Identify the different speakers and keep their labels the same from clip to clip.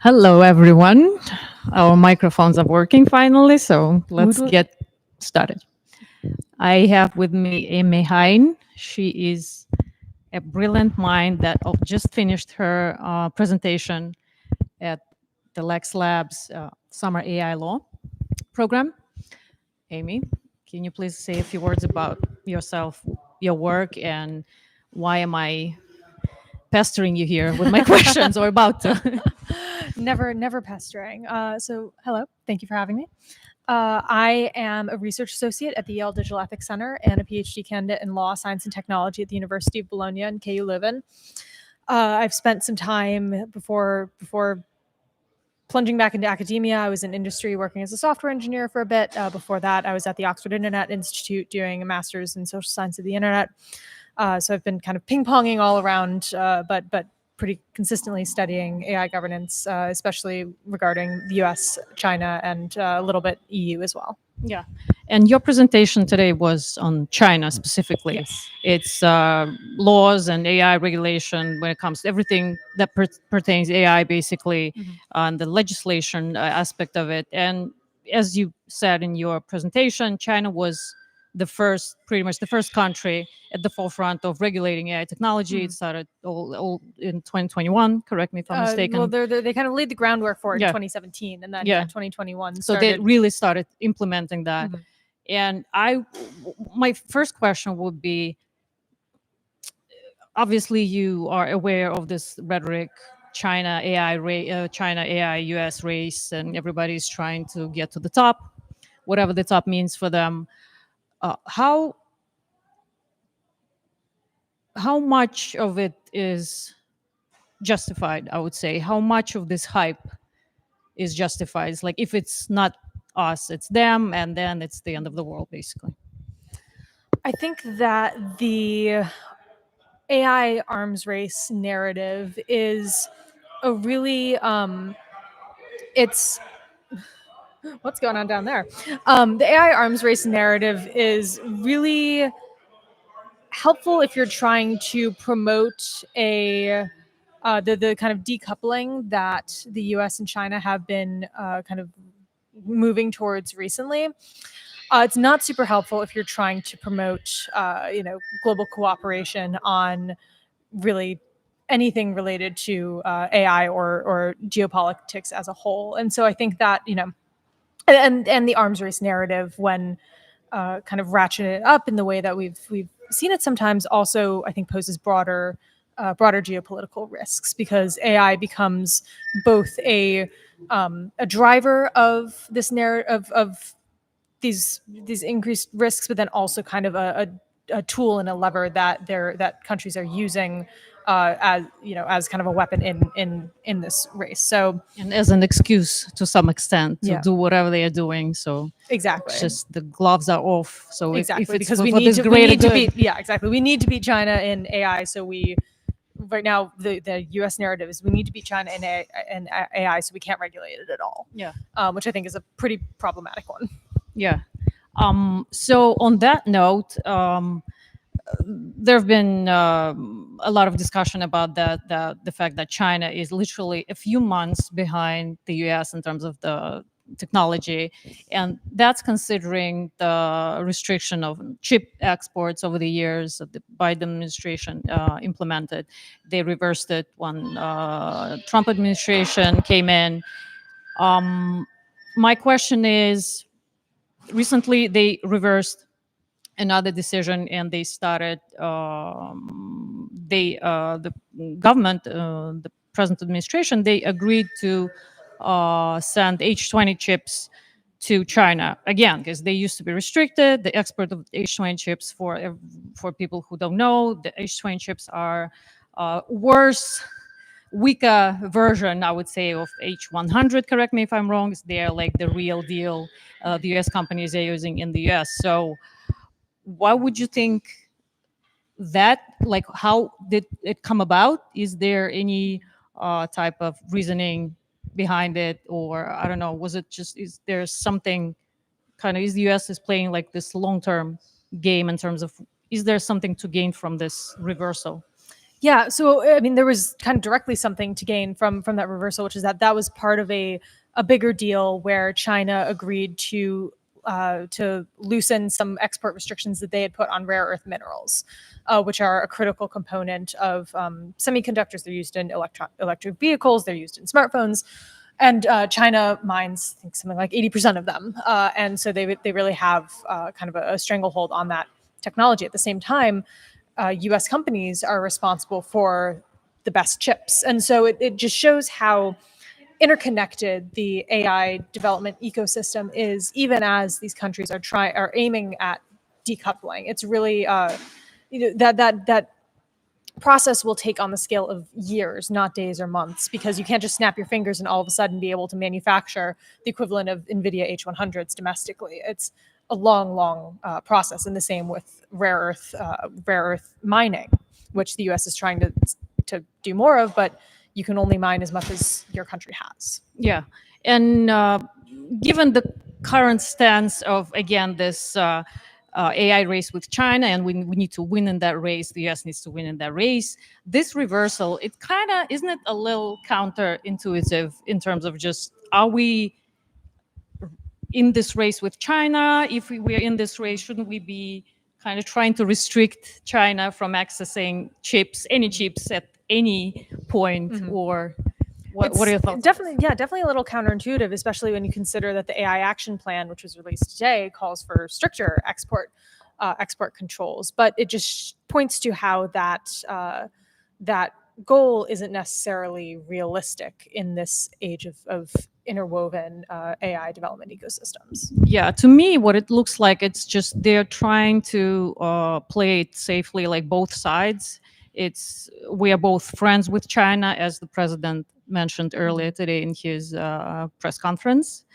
Speaker 1: Hello, everyone. Our microphones are working finally, so
Speaker 2: Woot
Speaker 1: let's
Speaker 2: woot.
Speaker 1: get started. I have with me Emmie Hine. She is a brilliant mind that just finished her presentation at the Lex Labs Summer AI Law program. Amy, can you please say a few words about yourself, your work, and why am I pestering you here with my questions or about to?
Speaker 2: Never pestering. Hello. Thank you for having me. I am a research associate at the Yale Digital Ethics Center and a PhD candidate in law, science, and technology at the University of Bologna in KU Leuven. I've spent some time before plunging back into academia. I was in industry working as a software engineer for a bit. Before that, I was at the Oxford Internet Institute doing a master's in social science of the internet. So I've been kind of ping ponging all around, but pretty consistently studying AI governance, especially regarding the U.S., China, and a little bit EU as well.
Speaker 1: Yeah. And your presentation today was on China specifically.
Speaker 2: Yes.
Speaker 1: It's laws and AI regulation when it comes to everything that pertains AI, basically, on the legislation aspect of it. And as you said in your presentation, China was the first, pretty much the first country at the forefront of regulating AI technology. It started all in 2021. Correct me if I'm mistaken.
Speaker 2: They kind of laid the groundwork for it in
Speaker 1: Yeah.
Speaker 2: 2017, and then
Speaker 1: Yeah.
Speaker 2: 2021
Speaker 1: So they
Speaker 2: started.
Speaker 1: really started implementing that. And my first question would be, obviously you are aware of this rhetoric, China AI US race, and everybody's trying to get to the top, whatever the top means for them. How much of it is justified? I would say, how much of this hype is justified? It's like, if it's not us, it's them, and then it's the end of the world, basically.
Speaker 2: I think that the AI arms race narrative is a really it's what's going on down there. The AI arms race narrative is really helpful if you're trying to promote the kind of decoupling that the U.S. and China have been kind of moving towards recently. It's not super helpful if you're trying to promote global cooperation on really anything related to AI or geopolitics as a whole. And so I think that and the arms race narrative, when kind of ratcheted up in the way that we've seen it sometimes, also I think poses broader geopolitical risks, because AI becomes both a driver of this narrative of these increased risks, but then also kind of a tool and a lever that countries are using as kind of a weapon in this race. So
Speaker 1: And as an excuse to some extent to
Speaker 2: yeah,
Speaker 1: do whatever they are doing. So
Speaker 2: exactly.
Speaker 1: it's just the gloves are off. So if it's
Speaker 2: Because
Speaker 1: for this greater good,
Speaker 2: we need to beat China in AI. So we right now the U.S. narrative is we need to beat China in AI, so we can't regulate it at all.
Speaker 1: yeah,
Speaker 2: Which I think is a pretty problematic one.
Speaker 1: yeah. So on that note, there have been a lot of discussion about the fact that China is literally a few months behind the U.S. in terms of the technology, and that's considering the restriction of chip exports over the years that the Biden administration implemented. They reversed it when Trump administration came in. My question is, recently they reversed another decision, and they started the government, the present administration, they agreed to send H20 chips to China again, because they used to be restricted. The export of H20 chips, for people who don't know, the H20 chips are worse, weaker version, I would say, of H100. Correct me if I'm wrong. They're like the real deal. The US companies are using in the US. So why would you think that? Like, how did it come about? Is there any type of reasoning behind it, or I don't know, was it just, is there something kind of, is the US is playing like this long-term game in terms of, is there something to gain from this reversal?
Speaker 2: Yeah, so I mean, there was kind of directly something to gain from that reversal, which is that that was part of a bigger deal where China agreed to loosen some export restrictions that they had put on rare earth minerals, which are a critical component of semiconductors. They're used in electric vehicles. They're used in smartphones. And China mines, I think, something like 80% of them, and so they really have kind of a stranglehold on that technology. At the same time, U.S. companies are responsible for the best chips, and so it just shows how interconnected the AI development ecosystem is, even as these countries are aiming at decoupling. It's really that process will take on the scale of years, not days or months, because you can't just snap your fingers and all of a sudden be able to manufacture the equivalent of NVIDIA H100s domestically. It's a long, long process, and the same with rare earth mining, which the U.S. is trying to do more of, but you can only mine as much as your country has.
Speaker 1: Yeah, and given the current stance of again this AI race with China, and we need to win in that race. The U.S. needs to win in that race. This reversal, it kind of isn't it a little counterintuitive in terms of just are we in this race with China? If we are in this race, shouldn't we be kind of trying to restrict China from accessing chips, any chips at any point, or what are your thoughts?
Speaker 2: Definitely, yeah, definitely a little counterintuitive, especially when you consider that the AI Action Plan, which was released today, calls for stricter export controls. But it just points to how that goal isn't necessarily realistic in this age of interwoven AI development ecosystems.
Speaker 1: Yeah, to me, what it looks like, it's just they're trying to play it safely, like both sides. It's we are both friends with China, as the president mentioned earlier today in his press conference.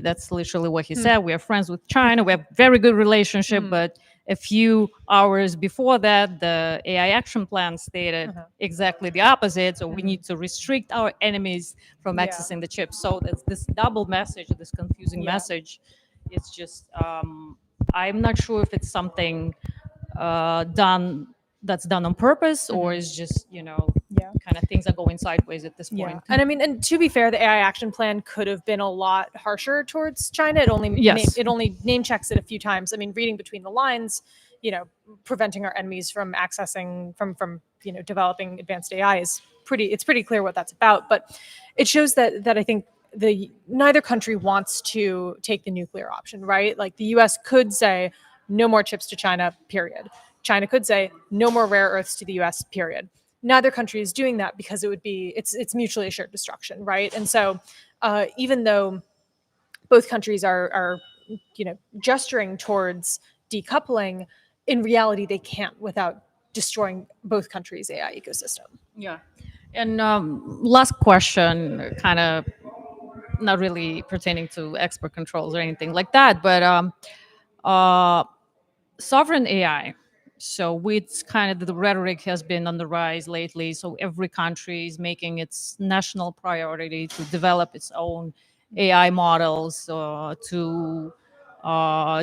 Speaker 1: That's literally what he said. We are friends with China. We have very good relationship, but a few hours before that, the AI action plan stated exactly the opposite. So we need to restrict our enemies from accessing the chips. So that's this double message, this confusing message. It's just I'm not sure if it's something done that's done on purpose or is just kind of things are going sideways at this point.
Speaker 2: And I mean, and to be fair, the AI action plan could have been a lot harsher towards China. It only name checks it a few times. I mean, reading between the lines, preventing our enemies from accessing from developing advanced AI is pretty clear what that's about. But it shows that I think neither country wants to take the nuclear option, right? Like the U.S. could say no more chips to China, period. China could say no more rare earths to the U.S., period. Neither country is doing that because it's mutually assured destruction, right? And so even though both countries are gesturing towards decoupling, in reality they can't without destroying both countries' AI ecosystem.
Speaker 1: Yeah. And last question, kind of not really pertaining to export controls or anything like that, but sovereign AI. So with kind of the rhetoric has been on the rise lately. So every country is making its national priority to develop its own AI models, to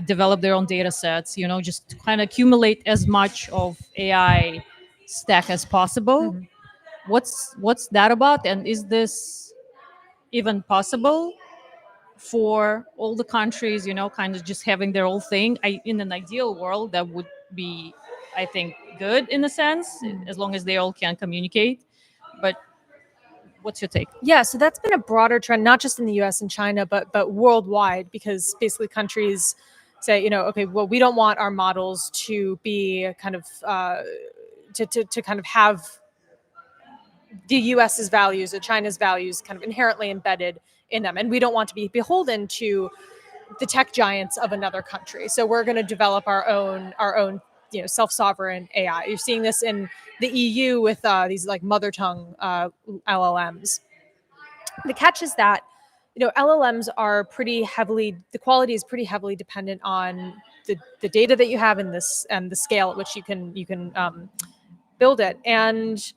Speaker 1: develop their own data sets, just to kind of accumulate as much of AI stack as possible. What's that about? And is this even possible for all the countries, kind of just having their own thing? In an ideal world, that would be, I think, good in a sense, as long as they all can communicate. But what's your take?
Speaker 2: Yeah, so that's been a broader trend, not just in the U.S. and China, but worldwide, because basically countries say, okay, well, we don't want our models to be kind of to kind of have the U.S.'s values or China's values kind of inherently embedded in them, and we don't want to be beholden to the tech giants of another country. So we're going to develop our own self-sovereign AI. You're seeing this in the EU with these like mother tongue LLMs. The catch is that LLMs are the quality is pretty heavily dependent on the data that you have in this and the scale at which you can build it. And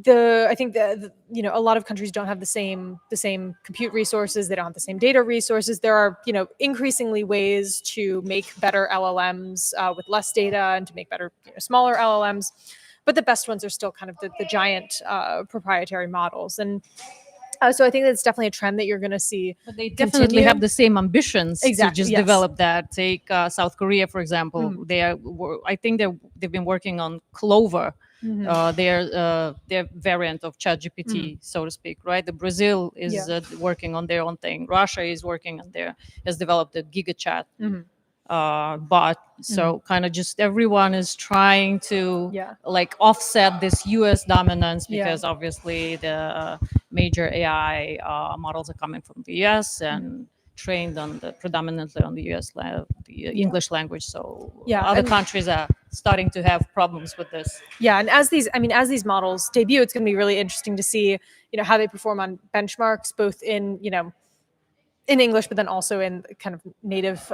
Speaker 2: I think that a lot of countries don't have the same compute resources. They don't have the same data resources. There are increasingly ways to make better LLMs with less data and to make better smaller LLMs. but the best ones are still kind of the giant proprietary models. And so I think that's definitely a trend that you're going to see.
Speaker 1: But they definitely have the same ambitions to
Speaker 2: Exactly,
Speaker 1: just
Speaker 2: yes.
Speaker 1: develop that. Take South Korea, for example. They are, I think they've been working on Clover, their variant of ChatGPT, so to speak, right? The Brazil is working on their own thing. Russia is working on has developed a GigaChat bot. So kind of just everyone is trying to like offset this U.S. dominance because obviously the major AI models are coming from the U.S. and trained on predominantly on the U.S. The English language. So other countries are starting to have problems with this.
Speaker 2: Yeah, and as these models debut, it's going to be really interesting to see, how they perform on benchmarks, both in in English, but then also in kind of native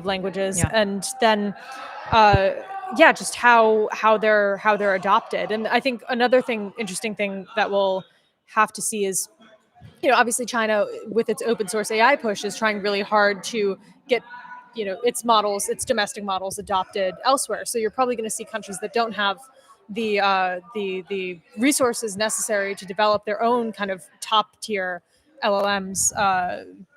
Speaker 2: languages, and then just how they're adopted. And I think another interesting thing that we'll have to see is, obviously China with its open source AI push is trying really hard to get its domestic models adopted elsewhere. So you're probably going to see countries that don't have the resources necessary to develop their own kind of top tier LLMs,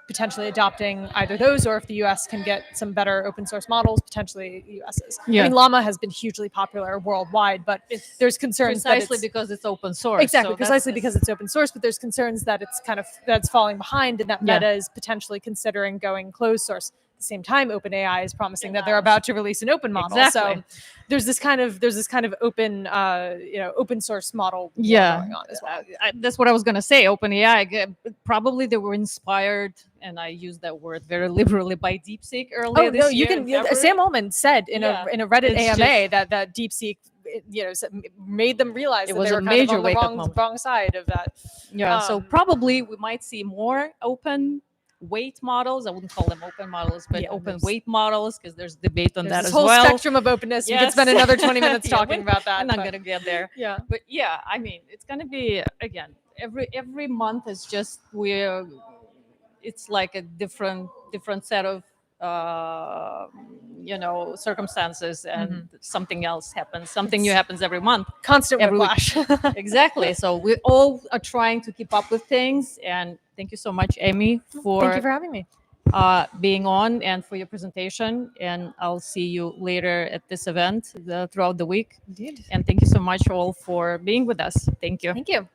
Speaker 2: potentially adopting either those, or if the US can get some better open source models, potentially US's. I mean, Llama has been hugely popular worldwide, but there's concerns
Speaker 1: precisely because it's open source.
Speaker 2: Exactly, so precisely because it's open source, but there's concerns that that's falling behind, and that Meta is potentially considering going closed source. At the same time, OpenAI is promising that they're about to release an open model.
Speaker 1: Exactly.
Speaker 2: So there's this kind of open open source model going on as well.
Speaker 1: That's what I was going to say. OpenAI, probably they were inspired, and I use that word very liberally, by DeepSeek earlier this year.
Speaker 2: Sam Altman said in a Reddit AMA that DeepSeek made them realize that
Speaker 1: was
Speaker 2: they were
Speaker 1: a major
Speaker 2: kind of on the wrong side of that.
Speaker 1: So probably we might see more open weight models. I wouldn't call them open models, but open weight models, because there's debate on that as well.
Speaker 2: There's a whole spectrum of openness. We could spend another 20 minutes talking about that.
Speaker 1: I'm not going to get there. But I mean, it's going to be, again, every month is just it's like a different set of circumstances, and something else happens. Something new happens every month.
Speaker 2: Constant whiplash.
Speaker 1: Exactly. So we all are trying to keep up with things. And thank you so much, Emmie,
Speaker 2: thank you for having me,
Speaker 1: being on, and for your presentation. And I'll see you later at this event throughout the week.
Speaker 2: Indeed.
Speaker 1: And thank you so much all for being with us. Thank you.
Speaker 2: Thank you.